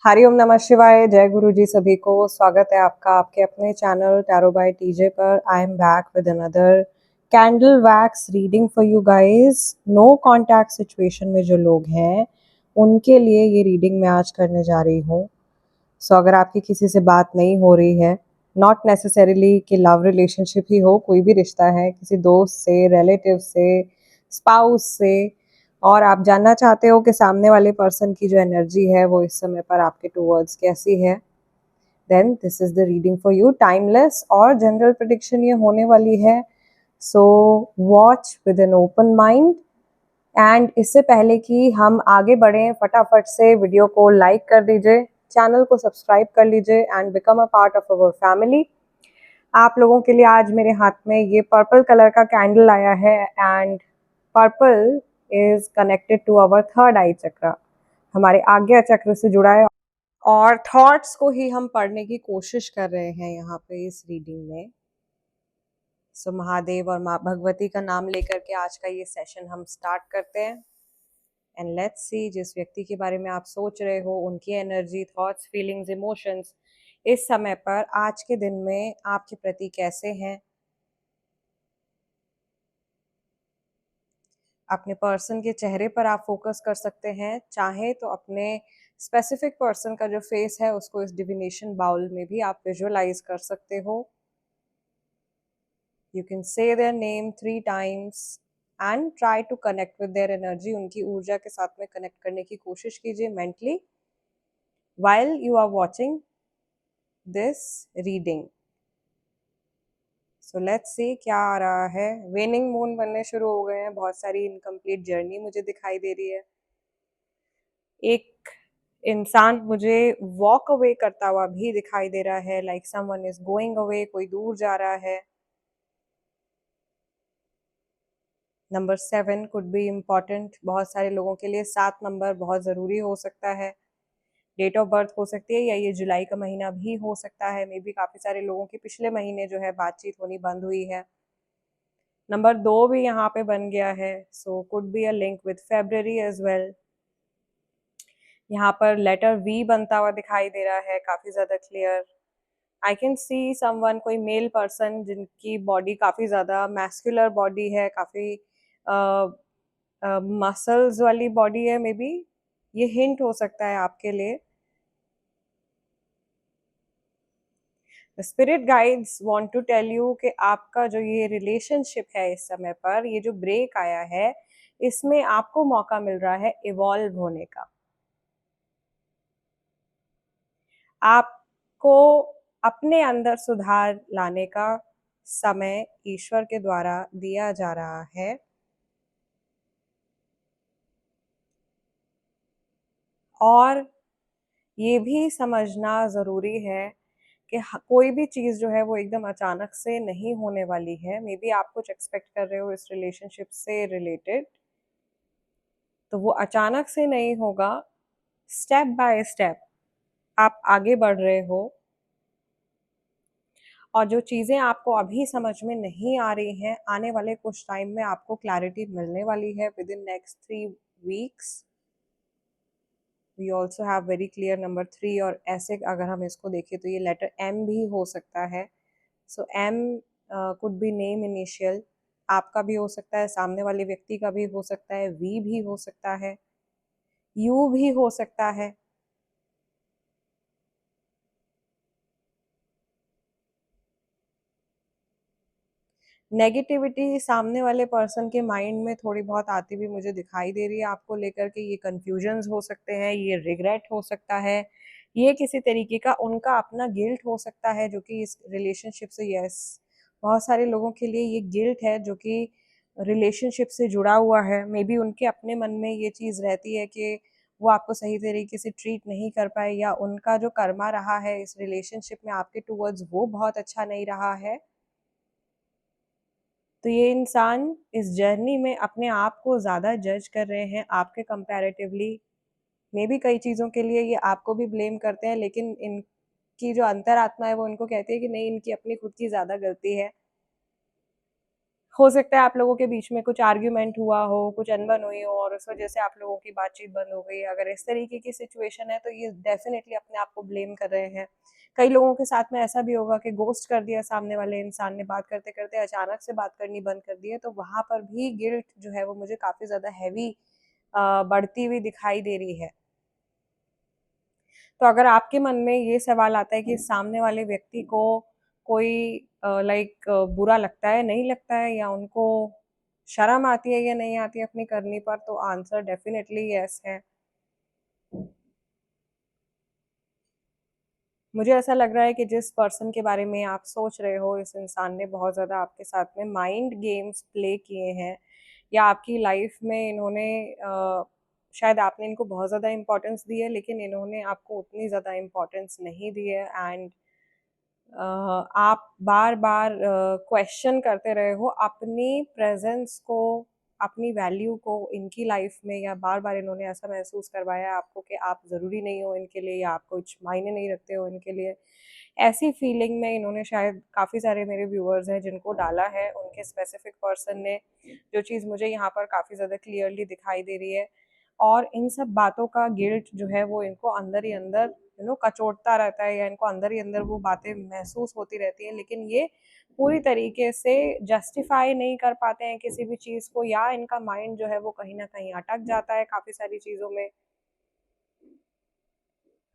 हरिओम नमः शिवाय। जय गुरु जी सभी को। स्वागत है आपका आपके अपने चैनल टैरो बाय टीजे पर। I am back with another candle wax reading for you guys. No contact situation में जो लोग हैं उनके लिए ये रीडिंग मैं आज करने जा रही हूँ। सो अगर आपकी किसी से बात नहीं हो रही है, नॉट नेसेसरीली कि लव रिलेशनशिप ही हो, कोई भी रिश्ता है, किसी दोस्त से, रिलेटिव से, स्पाउस से, और आप जानना चाहते हो कि सामने वाले पर्सन की जो एनर्जी है वो इस समय पर आपके टूवर्ड्स कैसी है, then this is the reading for you. Timeless और जनरल प्रेडिक्शन ये होने वाली है, so watch with an open mind. And इससे पहले कि हम आगे बढ़ें, फटाफट से वीडियो को लाइक कर दीजिए, चैनल को सब्सक्राइब कर लीजिए and become a part of our family. आप लोगों के लिए आज मेरे हाथ में ये पर्पल कलर का कैंडल आया है and purple is connected to our third eye chakra, हमारे आज्ञा चक्र से जुड़ा है। और थॉट्स को ही हम पढ़ने की कोशिश कर रहे हैं यहाँ पे इस रीडिंग में। सो महादेव और माँ भगवती का नाम लेकर के आज का ये सेशन हम स्टार्ट करते हैं। एंड लेट्स सी, जिस व्यक्ति के बारे में आप सोच रहे हो, उनकी एनर्जी, थॉट्स, फीलिंग्स, इमोशंस इस समय पर आज के दिन में आपके प्रति कैसे हैं। अपने पर्सन के चेहरे पर आप फोकस कर सकते हैं, चाहे तो अपने स्पेसिफिक पर्सन का जो फेस है उसको इस डिविनेशन बाउल में भी आप विजुअलाइज कर सकते हो। You can say their name 3 times and try to connect with their energy. उनकी ऊर्जा के साथ में कनेक्ट करने की कोशिश कीजिए mentally while you are watching this reading. So let's see क्या आ रहा है। वेनिंग मून बनने शुरू हो गए हैं, बहुत सारी इनकम्प्लीट जर्नी मुझे दिखाई दे रही है। एक इंसान मुझे वॉक अवे करता हुआ भी दिखाई दे रहा है, like someone is going away, कोई दूर जा रहा है। नंबर 7 कुड बी इम्पॉर्टेंट, बहुत सारे लोगों के लिए 7 नंबर बहुत ज़रूरी हो सकता है। डेट ऑफ बर्थ हो सकती है या ये जुलाई का महीना भी हो सकता है। मे बी काफ़ी सारे लोगों की पिछले महीने जो है बातचीत होनी बंद हुई है। नंबर 2 भी यहाँ पे बन गया है, so could be a link with February as well. यहाँ पर लेटर वी बनता हुआ दिखाई दे रहा है, काफ़ी ज़्यादा clear. I can see someone, कोई मेल पर्सन जिनकी बॉडी काफ़ी ज़्यादा मैस्कुलर बॉडी है, काफ़ी मसल्स वाली बॉडी है। मे बी ये हिंट हो सकता है आपके लिए। Spirit guides want to tell you कि आपका जो ये रिलेशनशिप है इस समय पर, ये जो ब्रेक आया है, इसमें आपको मौका मिल रहा है इवॉल्व होने का। आपको अपने अंदर सुधार लाने का समय ईश्वर के द्वारा दिया जा रहा है। और ये भी समझना ज़रूरी है कि कोई भी चीज़ जो है वो एकदम अचानक से नहीं होने वाली है। मे बी आप कुछ एक्सपेक्ट कर रहे हो इस रिलेशनशिप से रिलेटेड, तो वो अचानक से नहीं होगा। स्टेप बाय स्टेप आप आगे बढ़ रहे हो, और जो चीज़ें आपको अभी समझ में नहीं आ रही हैं, आने वाले कुछ टाइम में आपको क्लैरिटी मिलने वाली है with in next 3 weeks. We also have very clear number 3, और ऐसे अगर हम इसको देखें तो ये लेटर एम भी हो सकता है। So M could be name initial, आपका भी हो सकता है, सामने वाले व्यक्ति का भी हो सकता है, वी भी हो सकता है, यू भी हो सकता है। नेगेटिविटी सामने वाले पर्सन के माइंड में थोड़ी बहुत आती हुई मुझे दिखाई दे रही है आपको लेकर के। ये कंफ्यूजन्स हो सकते हैं, ये रिग्रेट हो सकता है, ये किसी तरीके का उनका अपना गिल्ट हो सकता है जो कि इस रिलेशनशिप से, यस, बहुत सारे लोगों के लिए ये गिल्ट है जो कि रिलेशनशिप से जुड़ा हुआ है। मे बी उनके अपने मन में ये चीज़ रहती है कि वो आपको सही तरीके से ट्रीट नहीं कर पाए, या उनका जो कर्मा रहा है इस रिलेशनशिप में आपके टूवर्ड्स वो बहुत अच्छा नहीं रहा है। तो ये इंसान इस जर्नी में अपने आप को ज़्यादा जज कर रहे हैं आपके कंपैरेटिवली। मे बी कई चीज़ों के लिए ये आपको भी ब्लेम करते हैं, लेकिन इनकी जो अंतरात्मा है वो इनको कहती है कि नहीं, इनकी अपनी खुद की ज़्यादा गलती है। हो सकता है आप लोगों के बीच में कुछ आर्ग्यूमेंट हुआ हो, कुछ अनबन हुई हो और उस वजह से आप लोगों की बातचीत बंद हो गई। अगर इस तरीके की सिचुएशन है तो ये डेफिनेटली अपने आप को ब्लेम कर रहे हैं। कई लोगों के साथ में ऐसा भी होगा कि गोस्ट कर दिया सामने वाले इंसान ने, बात करते करते अचानक से बात करनी बंद कर दी है, तो वहां पर भी गिल्ट जो है वो मुझे काफी ज्यादा हैवी बढ़ती हुई दिखाई दे रही है। तो अगर आपके मन में ये सवाल आता है कि सामने वाले व्यक्ति को कोई लाइक बुरा लगता है, नहीं लगता है, या उनको शर्म आती है या नहीं आती है अपनी करनी पर, तो आंसर डेफिनेटली यस है। मुझे ऐसा लग रहा है कि जिस पर्सन के बारे में आप सोच रहे हो, इस इंसान ने बहुत ज़्यादा आपके साथ में माइंड गेम्स प्ले किए हैं, या आपकी लाइफ में इन्होंने शायद आपने इनको बहुत ज़्यादा इम्पोर्टेंस दी है लेकिन इन्होंने आपको उतनी ज़्यादा इम्पोर्टेंस नहीं दी है। एंड आप बार बार क्वेश्चन करते रहे हो अपनी प्रेजेंस को, अपनी वैल्यू को इनकी लाइफ में, या बार बार इन्होंने ऐसा महसूस करवाया है आपको कि आप ज़रूरी नहीं हो इनके लिए, या आप कुछ मायने नहीं रखते हो इनके लिए। ऐसी फीलिंग में इन्होंने शायद काफ़ी सारे मेरे व्यूअर्स हैं जिनको डाला है, उनके स्पेसिफिक पर्सन ने, जो चीज़ मुझे यहाँ पर काफ़ी ज़्यादा क्लियरली दिखाई दे रही है। और इन सब बातों का गिल्ट जो है वो इनको अंदर ही अंदर कचोटता रहता है, या इनको अंदर ही अंदर वो बातें महसूस होती रहती है, लेकिन ये पूरी तरीके से जस्टिफाई नहीं कर पाते हैं किसी भी चीज़ को, या इनका माइंड जो है वो कहीं ना कहीं अटक जाता है काफ़ी सारी चीज़ों में।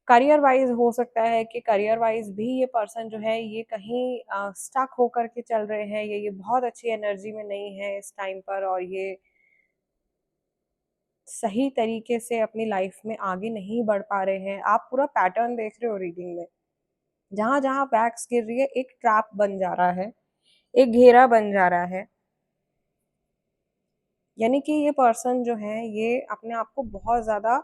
करियर वाइज हो सकता है कि करियर वाइज भी ये पर्सन जो है ये कहीं स्टक होकर के चल रहे हैं, ये बहुत अच्छी एनर्जी में नहीं है इस टाइम पर, और ये सही तरीके से अपनी लाइफ में आगे नहीं बढ़ पा रहे हैं। आप पूरा पैटर्न देख रहे हो रीडिंग में, जहां जहां वैक्स गिर रही है एक ट्रैप बन जा रहा है, एक घेरा बन जा रहा है। यानी कि ये पर्सन जो है ये अपने आप को बहुत ज्यादा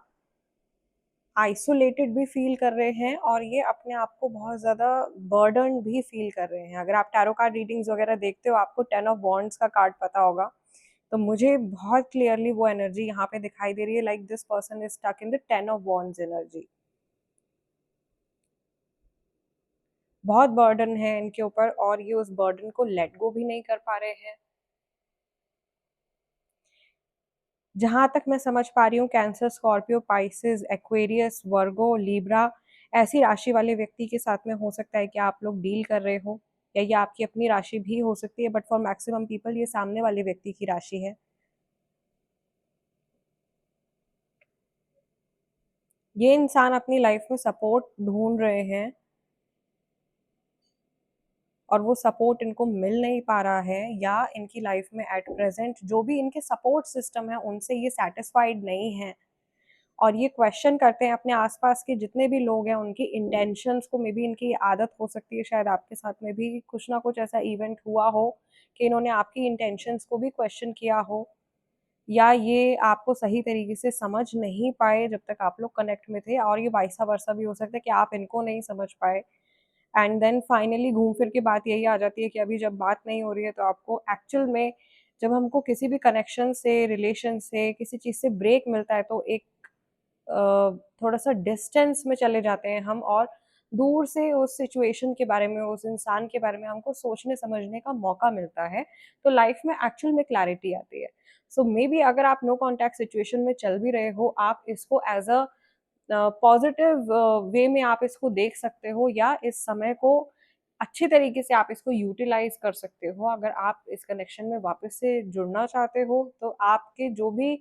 आइसोलेटेड भी फील कर रहे हैं, और ये अपने आप को बहुत ज़्यादा बर्डन भी फील कर रहे हैं। अगर आप टैरो कार्ड रीडिंग्स वगैरह देखते हो, आपको 10 ऑफ वॉन्ड्स का कार्ड पता होगा, तो मुझे बहुत क्लियरली वो एनर्जी यहाँ पे दिखाई दे रही है, like this person is stuck in the 10 of wands energy. बहुत बर्डन है इनके ऊपर, और ये उस बर्डन को लेट गो भी नहीं कर पा रहे हैं। जहां तक मैं समझ पा रही हूँ, कैंसर, स्कॉर्पियो, पाइसेस, एक्वेरियस, वर्गो, लीब्रा, ऐसी राशि वाले व्यक्ति के साथ में हो सकता है कि आप लोग डील कर रहे हो, या ये आपकी अपनी राशि भी हो सकती है, बट फॉर मैक्सिमम पीपल ये सामने वाले व्यक्ति की राशि है। ये इंसान अपनी लाइफ में सपोर्ट ढूंढ रहे हैं, और वो सपोर्ट इनको मिल नहीं पा रहा है, या इनकी लाइफ में एट प्रेजेंट जो भी इनके सपोर्ट सिस्टम है उनसे ये सेटिस्फाइड नहीं है, और ये क्वेश्चन करते हैं अपने आसपास के जितने भी लोग हैं उनकी इंटेंशंस को। मे बी इनकी ये आदत हो सकती है, शायद आपके साथ में भी कुछ ना कुछ ऐसा इवेंट हुआ हो कि इन्होंने आपकी इंटेंशंस को भी क्वेश्चन किया हो, या ये आपको सही तरीके से समझ नहीं पाए जब तक आप लोग कनेक्ट में थे, और ये वाइसा वर्सा भी हो सकता है कि आप इनको नहीं समझ पाए। एंड देन फाइनली घूम फिर के बात यही आ जाती है कि अभी जब बात नहीं हो रही है तो आपको एक्चुअल में, जब हमको किसी भी कनेक्शन से, रिलेशन से, किसी चीज़ से ब्रेक मिलता है, तो एक थोड़ा सा डिस्टेंस में चले जाते हैं हम, और दूर से उस सिचुएशन के बारे में, उस इंसान के बारे में हमको सोचने समझने का मौका मिलता है, तो लाइफ में एक्चुअल में क्लैरिटी आती है। सो मे बी अगर आप नो कॉन्टैक्ट सिचुएशन में चल भी रहे हो, आप इसको एज अ पॉजिटिव वे में आप इसको देख सकते हो, या इस समय को अच्छे तरीके से आप इसको यूटिलाइज कर सकते हो। अगर आप इस कनेक्शन में वापस से जुड़ना चाहते हो, तो आपके जो भी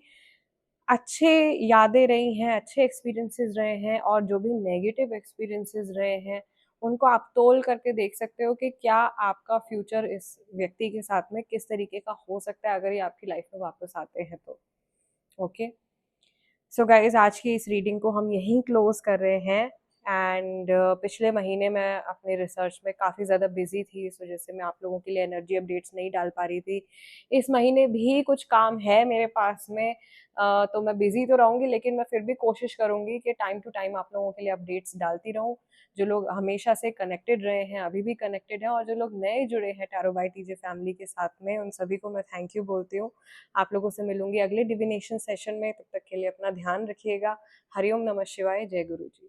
अच्छे यादें रही हैं, अच्छे एक्सपीरियंसेस रहे हैं, और जो भी नेगेटिव एक्सपीरियंसेस रहे हैं, उनको आप तोल करके देख सकते हो कि क्या आपका फ्यूचर इस व्यक्ति के साथ में किस तरीके का हो सकता है अगर ये आपकी लाइफ में वापस आते हैं तो। ओके, सो गाइज आज की इस रीडिंग को हम यहीं क्लोज कर रहे हैं। एंड पिछले महीने मैं अपने रिसर्च में काफ़ी ज़्यादा बिजी थी, इस वजह से मैं आप लोगों के लिए एनर्जी अपडेट्स नहीं डाल पा रही थी। इस महीने भी कुछ काम है मेरे पास में, तो मैं बिजी तो रहूँगी, लेकिन मैं फिर भी कोशिश करूँगी कि टाइम टू टाइम आप लोगों के लिए अपडेट्स डालती रहूँ। जो लोग हमेशा से कनेक्टेड रहे हैं, अभी भी कनेक्टेड हैं, और जो लोग नए जुड़े हैं टैरो बाय टीजे फैमिली के साथ में, उन सभी को मैं थैंक यू बोलती हूँ। आप लोगों से मिलूंगी अगले डिविनेशन सेशन में, तब तक के लिए अपना ध्यान रखिएगा। हरिओम नमः शिवाय, जय गुरु जी।